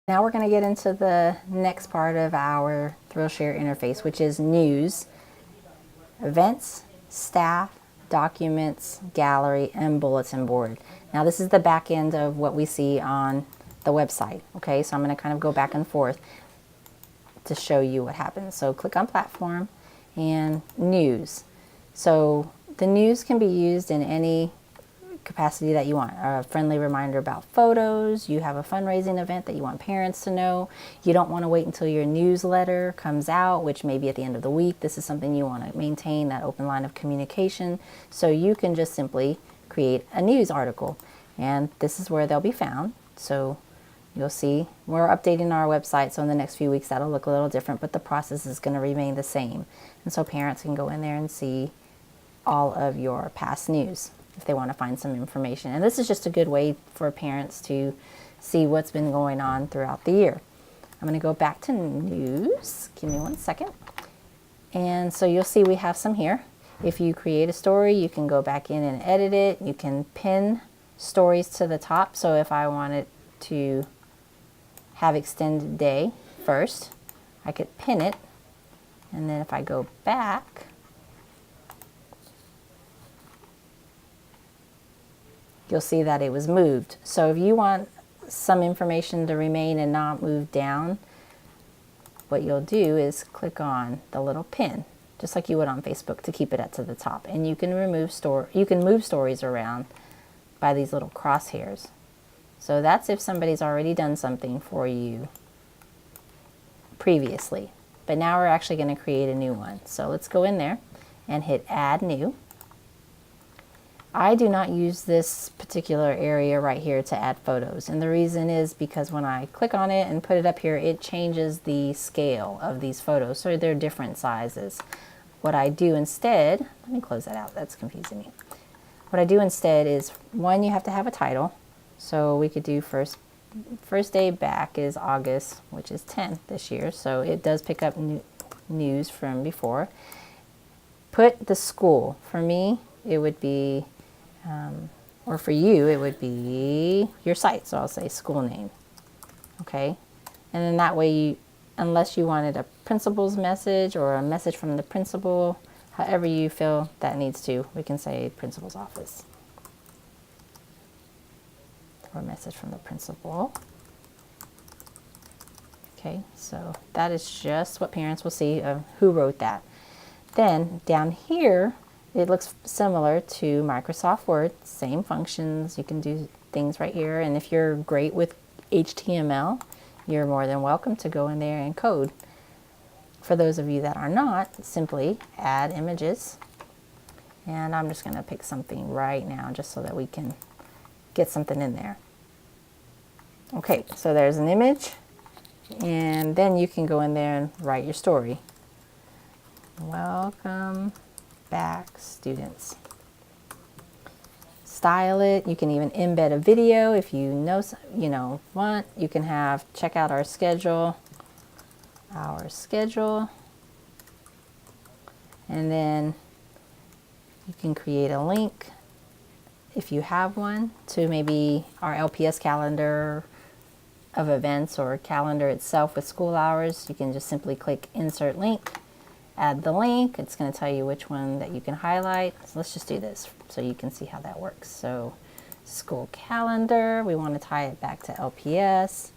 Now we're going to get into the next part of our ThrillShare interface, which is news, events, staff, documents, gallery, and bulletin board. Now this is the back end of what we see on the website. Okay, so I'm going to kind of go back and forth to show you what happens. So click on platform and news. So the news can be used in any capacity that you want. A friendly reminder about photos, you have a fundraising event that you want parents to know, you don't want to wait until your newsletter comes out, which may be at the end of the week. This is something you want to maintain, that open line of communication, so you can just simply create a news article, and this is where they'll be found. So you'll see we're updating our website, so in the next few weeks that'll look a little different, but the process is going to remain the same, and so parents can go in there and see all of your past news if they want to find some information. And this is just a good way for parents to see what's been going on throughout the year. I'm going to go back to news. Give me 1 second. And so you'll see we have some here. If you create a story, you can go back in and edit it. You can pin stories to the top. So if I wanted to have extended day first, I could pin it. And then if I go back, you'll see that it was moved. So if you want some information to remain and not move down, what you'll do is click on the little pin, just like you would on Facebook, to keep it to the top. And you can move stories around by these little crosshairs. So that's if somebody's already done something for you previously. But now we're actually going to create a new one. So let's go in there and hit Add New. I do not use this particular area right here to add photos, and the reason is because when I click on it and put it up here, it changes the scale of these photos, so they're different sizes. What I do instead, let me close that out, that's confusing me. What I do instead is, one, you have to have a title, so we could do first day back is August, which is 10th this year, so it does pick up news from before. Put the school. For me, it would be or for you, it would be your site. So I'll say school name. Okay. And then that way, you, unless you wanted a principal's message or a message from the principal, however you feel that needs to, we can say principal's office. Or a message from the principal. Okay. So that is just what parents will see of who wrote that. Then down here, it looks similar to Microsoft Word, same functions. You can do things right here. And if you're great with HTML, you're more than welcome to go in there and code. For those of you that are not, simply add images. And I'm just going to pick something right now just so that we can get something in there. Okay, so there's an image. And then you can go in there and write your story. Welcome back, students. Style it. You can even embed a video if you want. You can have check out our schedule, and then you can create a link if you have one to maybe our LPS calendar of events or calendar itself with school hours. You can just simply click insert link. Add the link. It's going to tell you which one that you can highlight. So let's just do this so you can see how that works. So school calendar, we want to tie it back to LPS.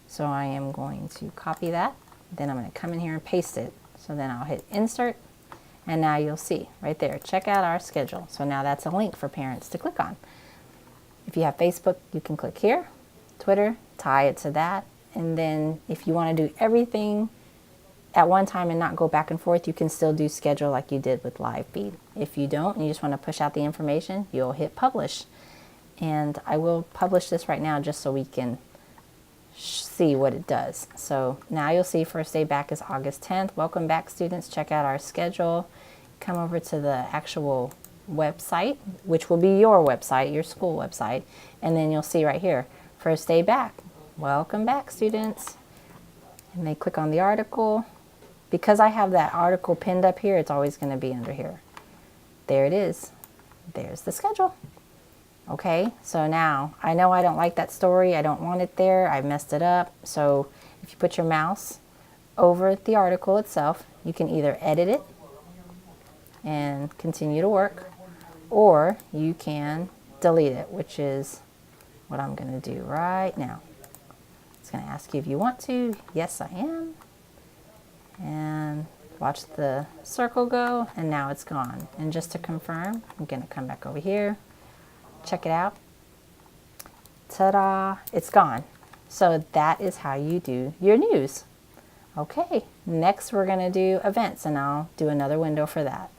So I am going to copy that. Then I'm going to come in here and paste it. So then I'll hit insert. And now you'll see right there, check out our schedule. So now that's a link for parents to click on. If you have Facebook, you can click here. Twitter, tie it to that. And then if you want to do everything at one time and not go back and forth, you can still do schedule like you did with live feed. If you don't and you just want to push out the information, you'll hit publish. And I will publish this right now just so we can see what it does. So now you'll see first day back is August 10th. Welcome back, students. Check out our schedule. Come over to the actual website, which will be your website, your school website. And then you'll see right here, first day back. Welcome back, students. And they click on the article. Because I have that article pinned up here, it's always going to be under here. There it is. There's the schedule. Okay, so now I know I don't like that story. I don't want it there. I messed it up. So if you put your mouse over the article itself, you can either edit it and continue to work, or you can delete it, which is what I'm going to do right now. It's going to ask you if you want to. Yes, I am. And watch the circle go, and now it's gone. And just to confirm, I'm going to come back over here. Check it out. Ta-da! It's gone. So that is how you do your news. Okay, next we're going to do events, and I'll do another window for that.